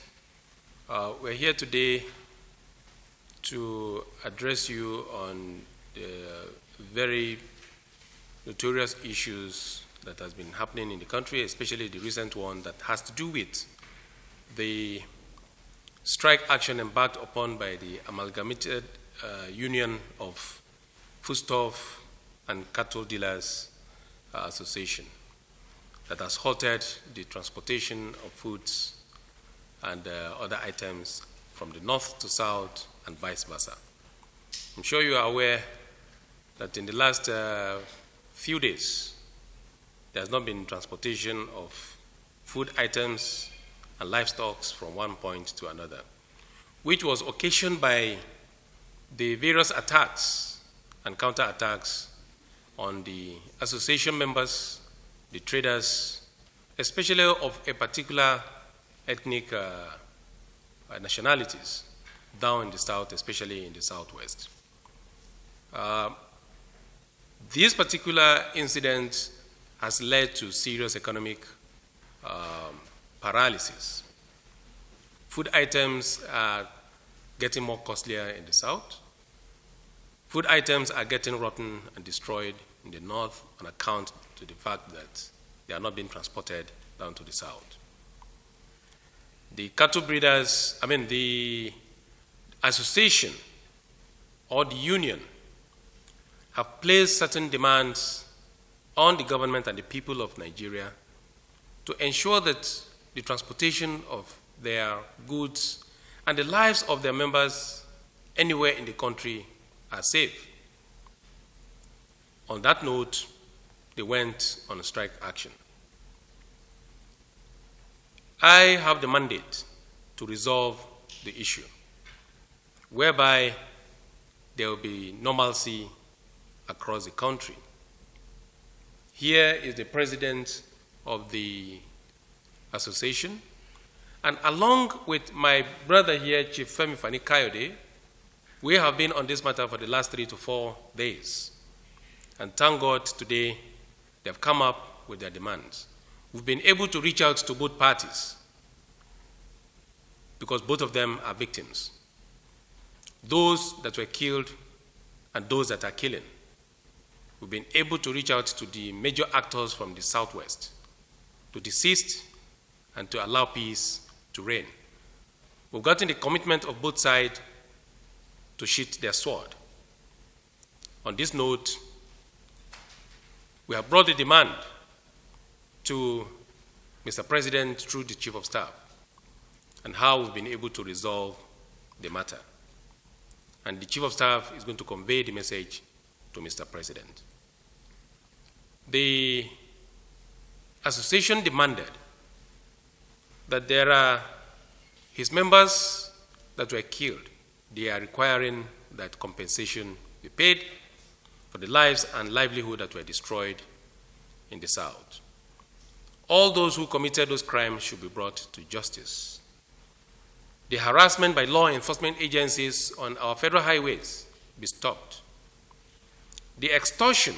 we're here today to address you on the very notorious issues that has been happening in the country, especially the recent one that has to do with the strike action embarked upon by the Amalgamated Union of Foodstuff and Cattle Dealers Association that has halted the transportation of foods and other items from the north to south and vice versa. I'm sure you are aware that in the last few days, there has not been transportation of food items and livestock from one point to another, which was occasioned by the various attacks and counterattacks on the association members, the traders, especially of a particular ethnic nationalities down in the south, especially in the southwest. This particular incident has led to serious economic paralysis. Food items are getting more costlier in the south. Food items are getting rotten and destroyed in the north on account to the fact that they are not being transported down to the south. The cattle breeders, the association or the union have placed certain demands on the government and the people of Nigeria to ensure that the transportation of their goods and the lives of their members anywhere in the country are safe. On that note, they went on a strike action. I have the mandate to resolve the issue, whereby there will be normalcy across the country. Here is the president of the association, and along with my brother here, Chief Femi Fani Kayode, we have been on this matter for the last 3 to 4 days. And thank God today they have come up with their demands. We've been able to reach out to both parties because both of them are victims. Those that were killed and those that are killing. We've been able to reach out to the major actors from the Southwest to desist and to allow peace to reign. We've gotten the commitment of both sides to sheath their sword. On this note, we have brought the demand to Mr. President through the Chief of Staff and how we've been able to resolve the matter. And the Chief of Staff is going to convey the message to Mr. President. The association demanded that there are his members that were killed. They are requiring that compensation be paid for the lives and livelihood that were destroyed in the South. All those who committed those crimes should be brought to justice. The harassment by law enforcement agencies on our federal highways be stopped. The extortion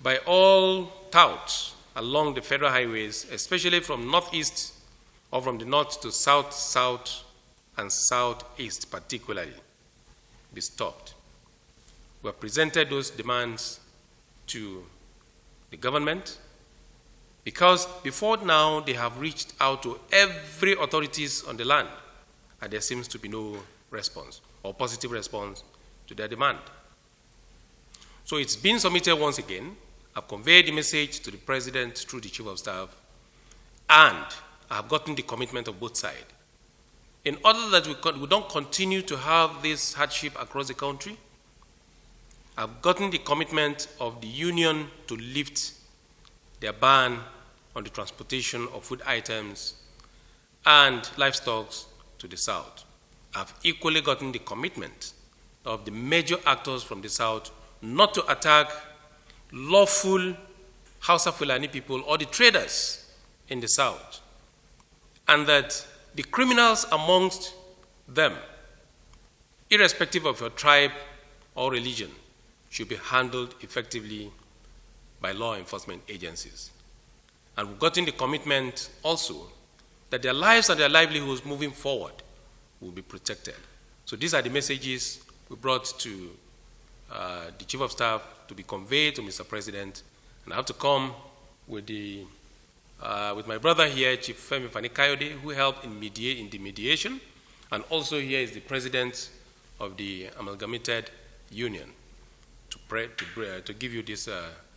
by all touts along the federal highways, especially from northeast or from the north to south, south, and southeast particularly, be stopped. We have presented those demands to the government because before now they have reached out to every authorities on the land and there seems to be no response or positive response to their demand. So it's been submitted once again. I've conveyed the message to the President through the Chief of Staff, and I've gotten the commitment of both sides. In order that we don't continue to have this hardship across the country, I've gotten the commitment of the union to lift their ban on the transportation of food items and livestock to the South. I've equally gotten the commitment of the major actors from the South not to attack lawful Hausa Fulani people or the traders in the South, and that the criminals amongst them, irrespective of your tribe or religion, should be handled effectively by law enforcement agencies. And we've gotten the commitment also that their lives and their livelihoods moving forward will be protected. So these are the messages we brought to the Chief of Staff to be conveyed to Mr. President. And I have to come with my brother here, Chief Femi Fani Kayode, who helped in the mediation, and also here is the President of the Amalgamated Union to give you this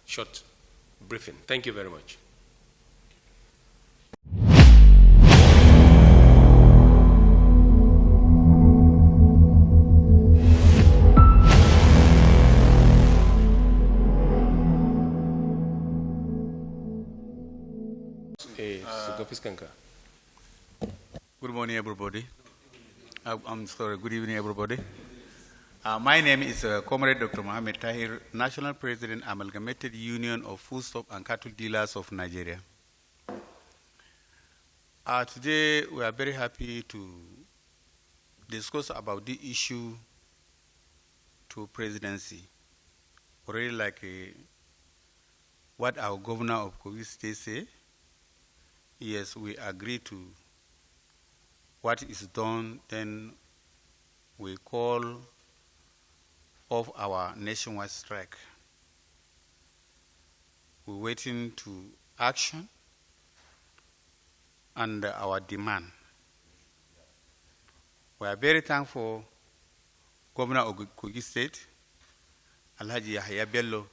short briefing. Thank you very much. Good morning, everybody. I'm sorry, good evening, everybody. My name is Comrade Dr. Mohammed Tahir, National President, Amalgamated Union of Foodstuff and Cattle Dealers of Nigeria. Today, we are very happy to discuss about the issue to presidency. Already like what our governor of Kogi State say, yes, we agree to what is done, then we call off our nationwide strike. We're waiting to action and our demand. We are very thankful Governor of Kogi State, Alhaji Yahaya Bello,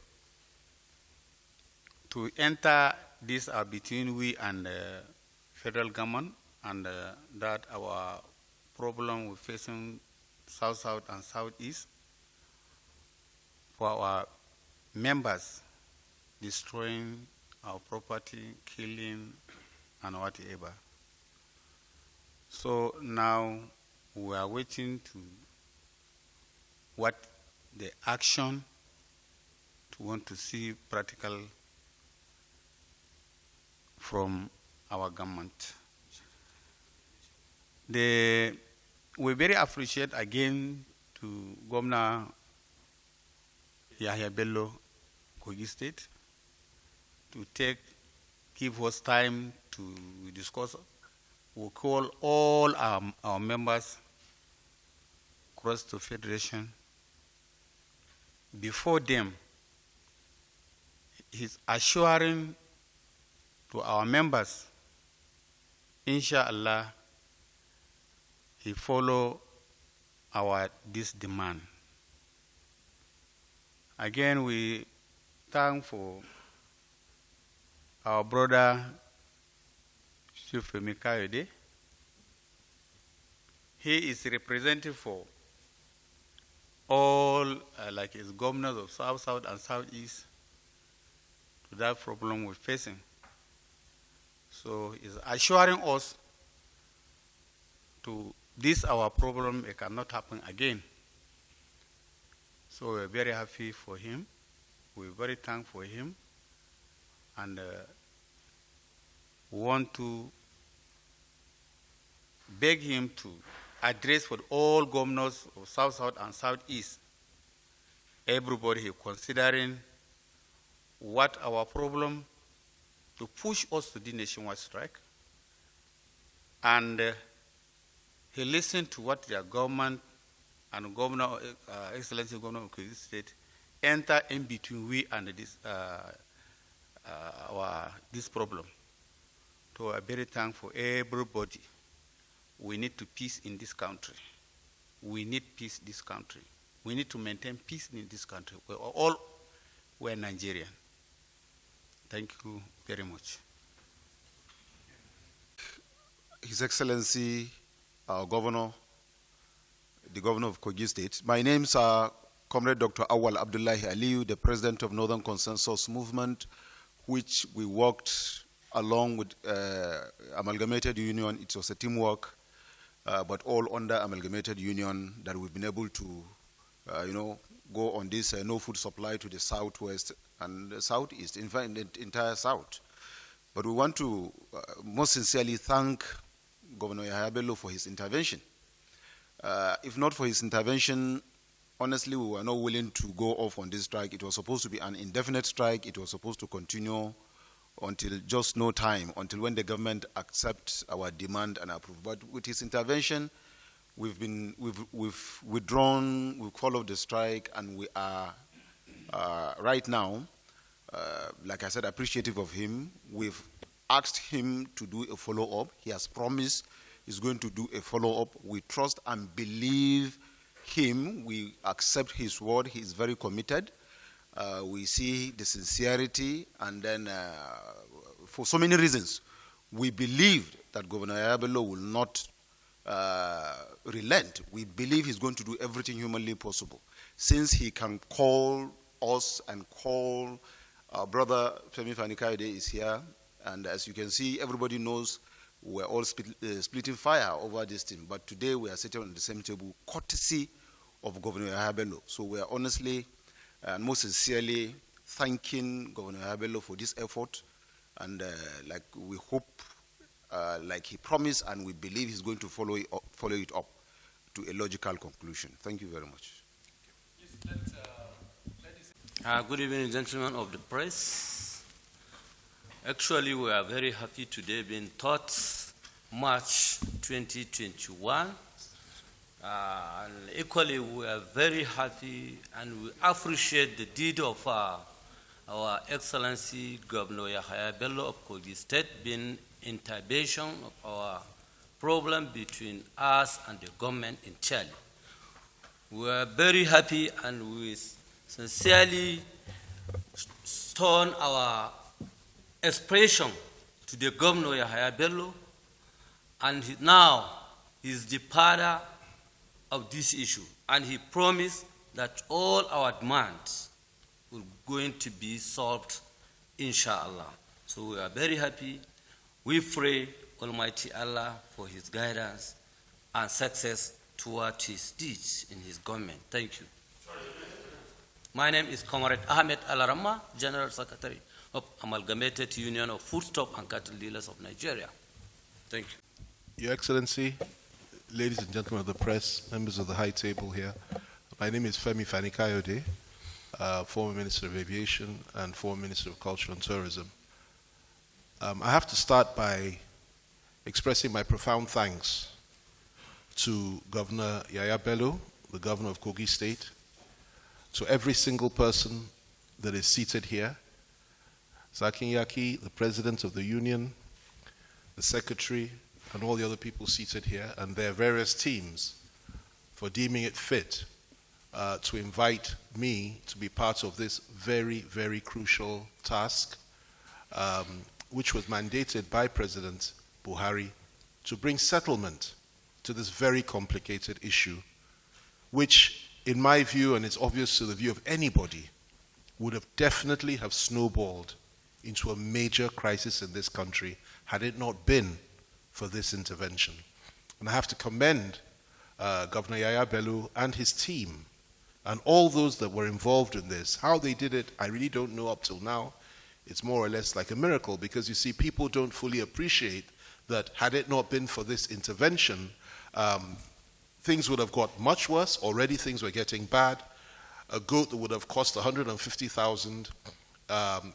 to enter this between we and federal government, and that our problem we're facing south-south and southeast for our members destroying our property, killing, and whatever. So now we are waiting to what the action to want to see practical from our government. We very appreciate again to Governor Yahaya Bello, Kogi State, to give us time to discuss. We call all our members across the Federation. Before them, he's assuring to our members, inshallah, he follow this demand. Again, we thank for our brother Chief Mikayode. He is representative for all, like his governors of South, South, and Southeast to that problem we're facing. So he's assuring us to this our problem, it cannot happen again. So we're very happy for him. We're very thankful for him. And we want to beg him to address for all governors of South, South, and Southeast. Everybody considering what our problem to push us to the nationwide strike. And he listened to what their government and Governor, Excellency Governor of Kogi State, enter in between we and this problem. So I'm very thankful for everybody. We need to peace in this country. We need peace in this country. We need to maintain peace in this country. We're Nigerian. Thank you very much. His Excellency, our Governor, the Governor of Kogi State. My name's Comrade Dr. Awal Abdullahi Aliyu, the President of Northern Consensus Movement, which we worked along with Amalgamated Union. It was a teamwork, but all under Amalgamated Union that we've been able to, go on this no food supply to the southwest and the southeast, in fact, the entire south. But we want to most sincerely thank Governor Yahaya Bello for his intervention. If not for his intervention, honestly, we were not willing to go off on this strike. It was supposed to be an indefinite strike. It was supposed to continue until just no time, until when the government accepts our demand and approve. But with his intervention, we've withdrawn, we've followed the strike, and we are right now, like I said, appreciative of him. We've asked him to do a follow-up. He has promised he's going to do a follow-up. We trust and believe him. We accept his word. He is very committed. We see the sincerity, and then for so many reasons, we believe that Governor Yahaya Bello will not relent. We believe he's going to do everything humanly possible. Since he can call us and call our brother Femi Fani-Kayode is here, and as you can see, everybody knows we're all splitting fire over this thing. But today we are sitting on the same table, courtesy of Governor Yahaya Bello. So we are honestly and most sincerely thanking Governor Yahaya Bello for this effort. And like we hope, like he promised, and we believe he's going to follow it up to a logical conclusion. Thank you very much. Good evening, gentlemen of the press. Actually, we are very happy today being taught March 2021. And equally, we are very happy and we appreciate the deed of our Excellency Governor Yahaya Bello of Kogi State being intervention of our problem between us and the government in Chile. We are very happy and we sincerely turn our expression to the Governor Yahaya Bello, and now he's the father of this issue, and he promised that all our demands will going to be solved, inshallah. So we are very happy. We pray Almighty Allah for his guidance and success toward his deeds in his government. Thank you. My name is Comrade Ahmed Alarama, General Secretary of Amalgamated Union of Foodstuff and Cattle Dealers of Nigeria. Thank you. Your Excellency, ladies and gentlemen of the press, members of the high table here, my name is Femi Fani-Kayode, former Minister of Aviation and former Minister of Culture and Tourism. I have to start by expressing my profound thanks to Governor Yahaya Bello, the Governor of Kogi State, to every single person that is seated here, Zakin Yaki, the President of the Union, the Secretary, and all the other people seated here, and their various teams for deeming it fit to invite me to be part of this very, very crucial task, which was mandated by President Buhari to bring settlement to this very complicated issue, which, in my view, and it's obvious to the view of anybody, would have definitely have snowballed into a major crisis in this country had it not been for this intervention. And I have to commend Governor Yahaya Bello and his team and all those that were involved in this. How they did it, I really don't know up till now. It's more or less like a miracle, because you see, people don't fully appreciate that had it not been for this intervention, things would have got much worse. Already things were getting bad. A goat that would have cost 150,000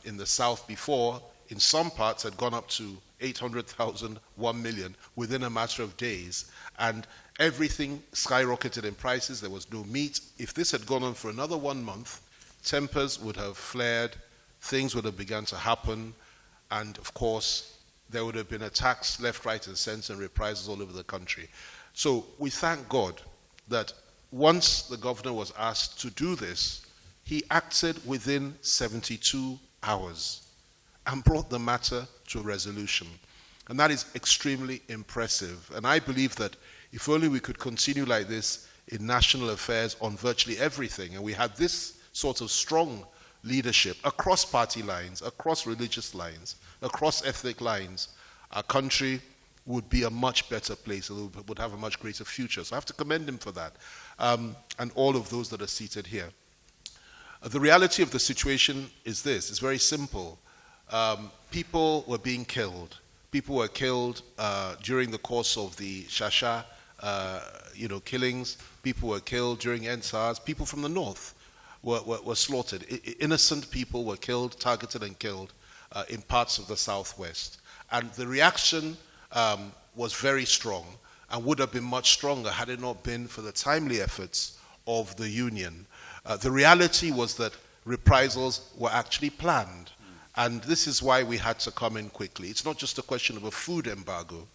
in the south before, in some parts had gone up to 800,000, 1 million within a matter of days. And everything skyrocketed in prices. There was no meat. If this had gone on for another 1 month, tempers would have flared, things would have begun to happen, and of course, there would have been attacks left, right, and center, and reprisals all over the country. So we thank God that once the governor was asked to do this, he acted within 72 hours and brought the matter to a resolution. And that is extremely impressive. And I believe that if only we could continue like this in national affairs on virtually everything, and we had this sort of strong leadership across party lines, across religious lines, across ethnic lines, our country would be a much better place, and would have a much greater future. So I have to commend him for that, and all of those that are seated here. The reality of the situation is this. It's very simple. People were being killed. People were killed during the course of the Shasha killings. People were killed during NSARS. People from the north were slaughtered. Innocent people were killed, targeted and killed in parts of the southwest. And the reaction was very strong and would have been much stronger had it not been for the timely efforts of the union. The reality was that reprisals were actually planned. And this is why we had to come in quickly. It's not just a question of a food embargo.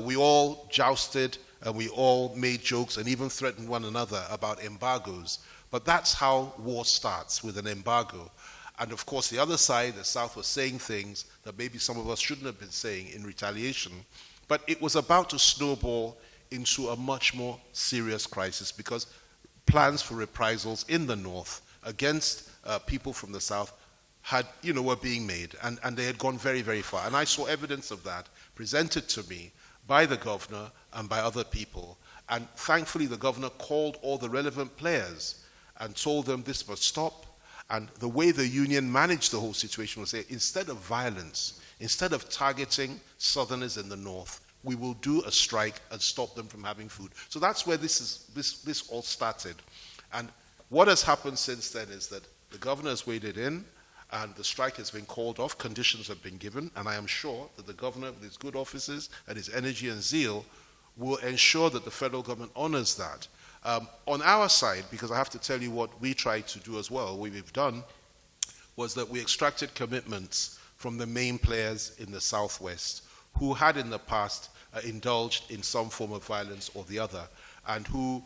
We all jousted and we all made jokes and even threatened one another about embargoes. But that's how war starts, with an embargo. And of course, the other side, the South, was saying things that maybe some of us shouldn't have been saying in retaliation. But it was about to snowball into a much more serious crisis, because plans for reprisals in the North against people from the South were being made, and they had gone very, very far. And I saw evidence of that presented to me by the governor and by other people. And thankfully, the governor called all the relevant players and told them this must stop. And the way the union managed the whole situation was, say, instead of violence, instead of targeting Southerners in the North, we will do a strike and stop them from having food. So that's where this all started. And what has happened since then is that the governor has waded in, and the strike has been called off, conditions have been given, and I am sure that the governor, with his good offices and his energy and zeal, will ensure that the federal government honors that. On our side, because I have to tell you what we tried to do as well, what we've done was that we extracted commitments from the main players in the Southwest who had in the past indulged in some form of violence or the other, and who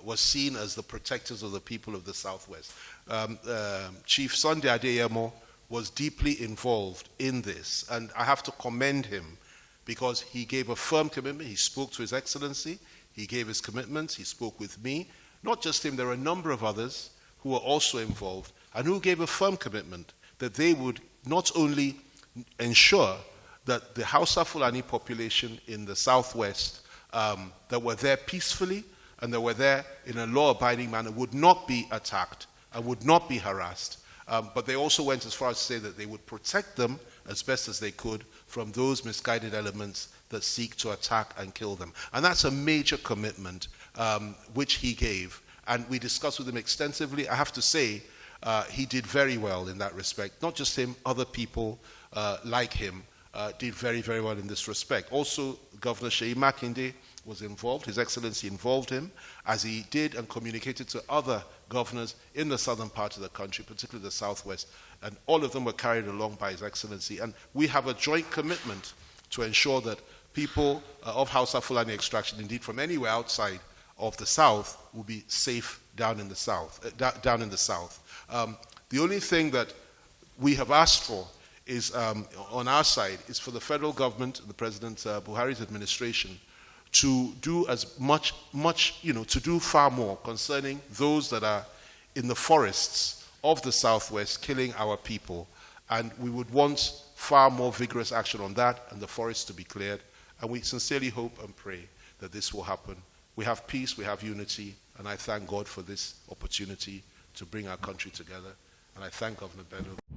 was seen as the protectors of the people of the Southwest. Chief Sunday Adeyemo was deeply involved in this, and I have to commend him because he gave a firm commitment. He spoke to His Excellency, he gave his commitments, he spoke with me. Not just him, there were a number of others who were also involved and who gave a firm commitment that they would not only ensure that the Hausa Fulani population in the southwest that were there peacefully and that were there in a law-abiding manner would not be attacked and would not be harassed. But they also went as far as to say that they would protect them as best as they could from those misguided elements that seek to attack and kill them. And that's a major commitment which he gave. And we discussed with him extensively. I have to say, he did very well in that respect. Not just him, other people like him did very, very well in this respect. Also, Governor Sheyi Makinde was involved. His Excellency involved him, as he did and communicated to other governors in the southern part of the country, particularly the southwest. And all of them were carried along by His Excellency. And we have a joint commitment to ensure that people of Hausa Fulani extraction, indeed from anywhere outside of the south, will be safe down in the south. The only thing that we have asked for is, on our side, is for the federal government, the President Buhari's administration, to do as much, to do far more concerning those that are in the forests of the southwest killing our people. And we would want far more vigorous action on that and the forests to be cleared. And we sincerely hope and pray that this will happen. We have peace, we have unity, and I thank God for this opportunity to bring our country together. And I thank Governor Bello.